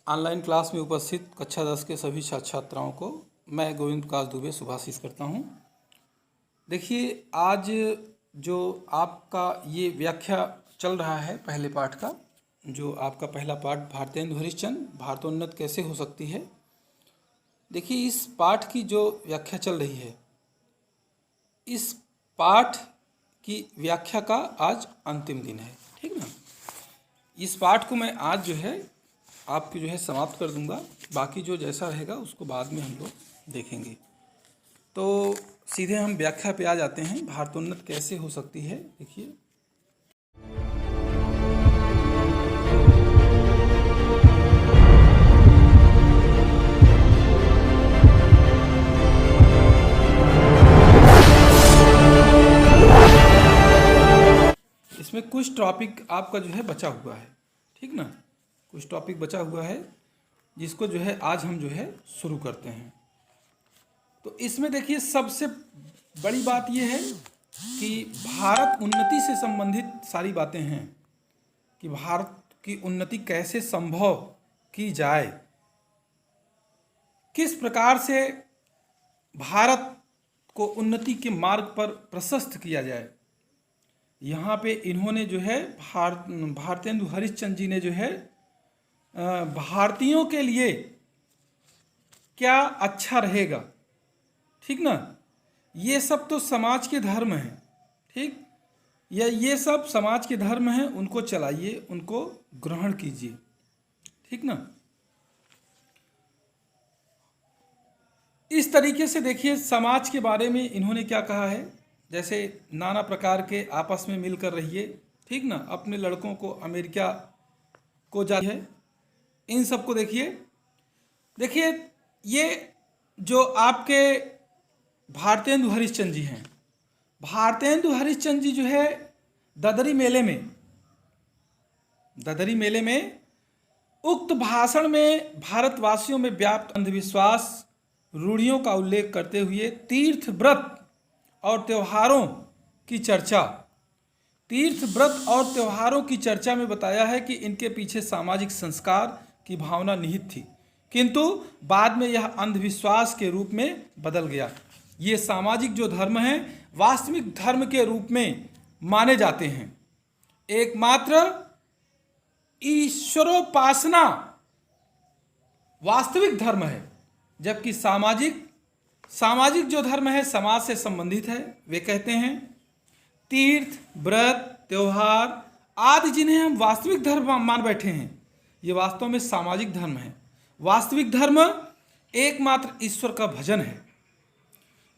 Online class में उपस्थित कक्षा 10 के सभी छात्र छात्राओं को मैं गोविंद प्रकाश दुबे शुभाशीष करता हूं। देखिए, आज जो आपका ये व्याख्या चल रहा है पहले पाठ का, जो आपका पहला पाठ भारतेंदु हरिश्चंद्र भारतोन्नत कैसे हो सकती है। देखिए, इस पाठ की जो व्याख्या चल रही है, इस पाठ की व्याख्या का आज अंतिम दिन है, ठीक ना। इस पाठ को मैं आज जो है आपकी समाप्त कर दूंगा। बाकी जो जैसा रहेगा उसको बाद में हम लोग देखेंगे। तो सीधे हम व्याख्या पे आ जाते हैं, भारतोन्नत कैसे हो सकती है। देखिए, इसमें कुछ टॉपिक आपका जो है बचा हुआ है, ठीक ना। कुछ टॉपिक बचा हुआ है जिसको जो है आज हम जो है शुरू करते हैं। तो इसमें देखिए, सबसे बड़ी बात यह है कि भारत उन्नति से संबंधित सारी बातें हैं कि भारत की उन्नति कैसे संभव की जाए, किस प्रकार से भारत को उन्नति के मार्ग पर प्रशस्त किया जाए। यहाँ पे इन्होंने जो है भारतेंदु हरिश्चंद्र जी ने जो है भारतीयों के लिए क्या अच्छा रहेगा, ठीक ना। ये सब तो समाज के धर्म हैं, ठीक। ये सब समाज के धर्म हैं, उनको चलाइए, उनको ग्रहण कीजिए, ठीक ना। इस तरीके से देखिए, समाज के बारे में इन्होंने क्या कहा है। जैसे नाना प्रकार के आपस में मिलकर रहिए, ठीक ना। अपने लड़कों को अमेरिका को जा है, इन सब को देखिए, ये जो आपके भारतेंदु हरिश्चंद्र जी हैं, भारतेंदु हरिश्चंद्र जी जो है ददरी मेले में उक्त भाषण में भारतवासियों में व्याप्त अंधविश्वास रूढ़ियों का उल्लेख करते हुए तीर्थ व्रत और त्योहारों की चर्चा में बताया है कि इनके पीछे सामाजिक संस्कार की भावना निहित थी, किंतु बाद में यह अंधविश्वास के रूप में बदल गया। ये सामाजिक जो धर्म है वास्तविक धर्म के रूप में माने जाते हैं। एकमात्र ईश्वरोपासना वास्तविक धर्म है, जबकि सामाजिक जो धर्म है समाज से संबंधित है। वे कहते हैं तीर्थ व्रत त्योहार आदि जिन्हें हम वास्तविक धर्म मान बैठे हैं, ये वास्तव में सामाजिक धर्म है। वास्तविक धर्म एकमात्र ईश्वर का भजन है।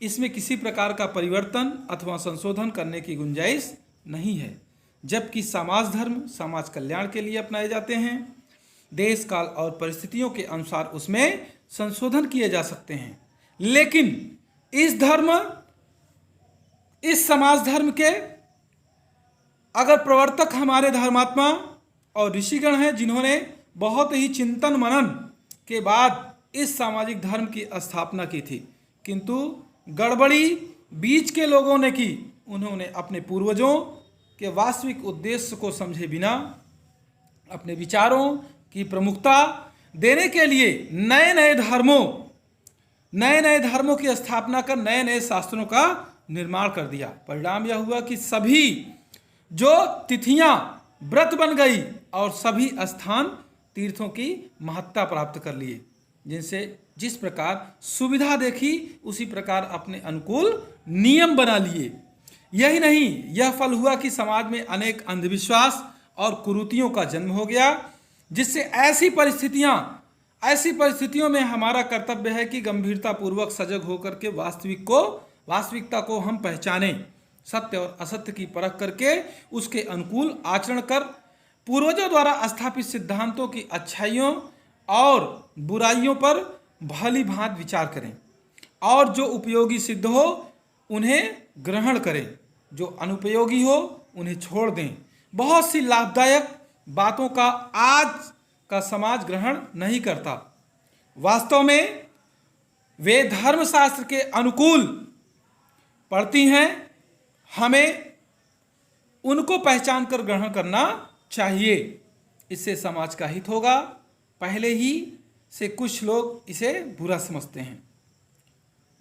इसमें किसी प्रकार का परिवर्तन अथवा संशोधन करने की गुंजाइश नहीं है, जबकि समाज धर्म समाज कल्याण के लिए अपनाए जाते हैं। देश काल और परिस्थितियों के अनुसार उसमें संशोधन किए जा सकते हैं, लेकिन इस समाज धर्म के अगर प्रवर्तक हमारे धर्मात्मा और ऋषिगण हैं, जिन्होंने बहुत ही चिंतन मनन के बाद इस सामाजिक धर्म की स्थापना की थी, किंतु गड़बड़ी बीच के लोगों ने की। उन्होंने अपने पूर्वजों के वास्तविक उद्देश्य को समझे बिना अपने विचारों की प्रमुखता देने के लिए नए नए धर्मों की स्थापना कर नए नए शास्त्रों का निर्माण कर दिया। परिणाम यह हुआ कि सभी जो तिथियां व्रत बन गई और सभी स्थान तीर्थों की महत्ता प्राप्त कर लिए। जिस प्रकार सुविधा देखी उसी प्रकार अपने अनुकूल नियम बना लिए। यही नहीं, यह फल हुआ कि समाज में अनेक अंधविश्वास और कुरीतियों का जन्म हो गया, जिससे ऐसी परिस्थितियों में हमारा कर्तव्य है कि गंभीरता पूर्वक सजग होकर के वास्तविकता को हम पहचानें, सत्य और असत्य की परख करके उसके अनुकूल आचरण कर पूर्वजों द्वारा स्थापित सिद्धांतों की अच्छाइयों और बुराइयों पर भली भांति विचार करें और जो उपयोगी सिद्ध हो उन्हें ग्रहण करें, जो अनुपयोगी हो उन्हें छोड़ दें। बहुत सी लाभदायक बातों का आज का समाज ग्रहण नहीं करता। वास्तव में वे धर्मशास्त्र के अनुकूल पड़ती हैं। हमें उनको पहचान कर ग्रहण करना चाहिए। इससे समाज का हित होगा, पहले ही से कुछ लोग इसे बुरा समझते हैं।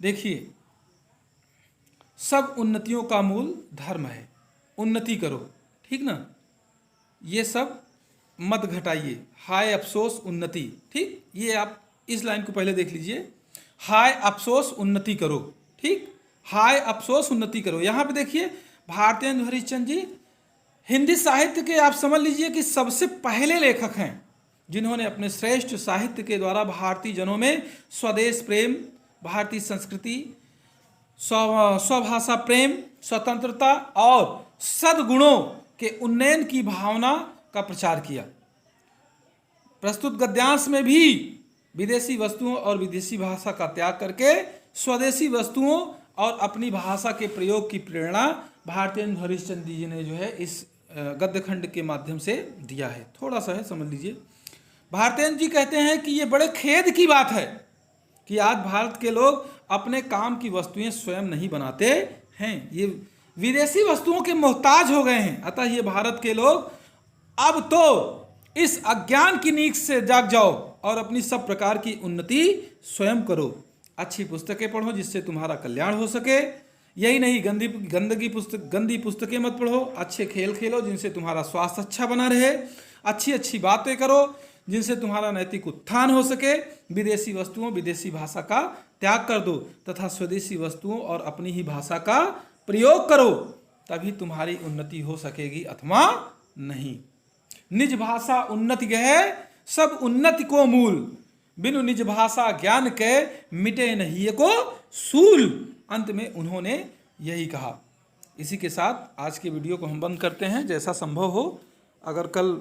देखिए, सब उन्नतियों का मूल धर्म है, उन्नति करो, ठीक ना। ये सब मत घटाइए, हाय अफसोस उन्नति, ठीक। ये आप इस लाइन को पहले देख लीजिए, हाय अफसोस उन्नति करो, ठीक। हाय अफसोस उन्नति करो। यहाँ पे देखिए भारतेंदु हरिश्चंद्र जी हिंदी साहित्य के आप समझ लीजिए कि सबसे पहले लेखक हैं जिन्होंने अपने श्रेष्ठ साहित्य के द्वारा भारतीय जनों में स्वदेश प्रेम, भारतीय संस्कृति, स्वभाषा प्रेम, स्वतंत्रता और सद्गुणों के उन्नयन की भावना का प्रचार किया। प्रस्तुत गद्यांश में भी विदेशी वस्तुओं और विदेशी भाषा का त्याग करके स्वदेशी वस्तुओं और अपनी भाषा के प्रयोग की प्रेरणा भारतेंदु हरिश्चंद्र जी ने जो है इस गद्य खंड के माध्यम से दिया है। थोड़ा सा है, समझ लीजिए। भारतेंदु जी कहते हैं कि ये बड़े खेद की बात है कि आज भारत के लोग अपने काम की वस्तुएं स्वयं नहीं बनाते हैं, ये विदेशी वस्तुओं के मोहताज हो गए हैं। अतः ये भारत के लोग अब तो इस अज्ञान की नींद से जाग जाओ और अपनी सब प्रकार की उन्नति स्वयं करो। अच्छी पुस्तकें पढ़ो जिससे तुम्हारा कल्याण हो सके। यही नहीं, गंदी पुस्तकें मत पढ़ो। अच्छे खेल खेलो जिनसे तुम्हारा स्वास्थ्य अच्छा बना रहे। अच्छी अच्छी बातें करो जिनसे तुम्हारा नैतिक उत्थान हो सके। विदेशी वस्तुओं, विदेशी भाषा का त्याग कर दो तथा स्वदेशी वस्तुओं और अपनी ही भाषा का प्रयोग करो, तभी तुम्हारी उन्नति हो सकेगी अथवा नहीं। निज भाषा उन्नति है, सब उन्नति को मूल। बिनु निज भाषा ज्ञान के मिटे नहीं को सूल। अंत में उन्होंने यही कहा। इसी के साथ आज के वीडियो को हम बंद करते हैं। जैसा संभव हो, अगर कल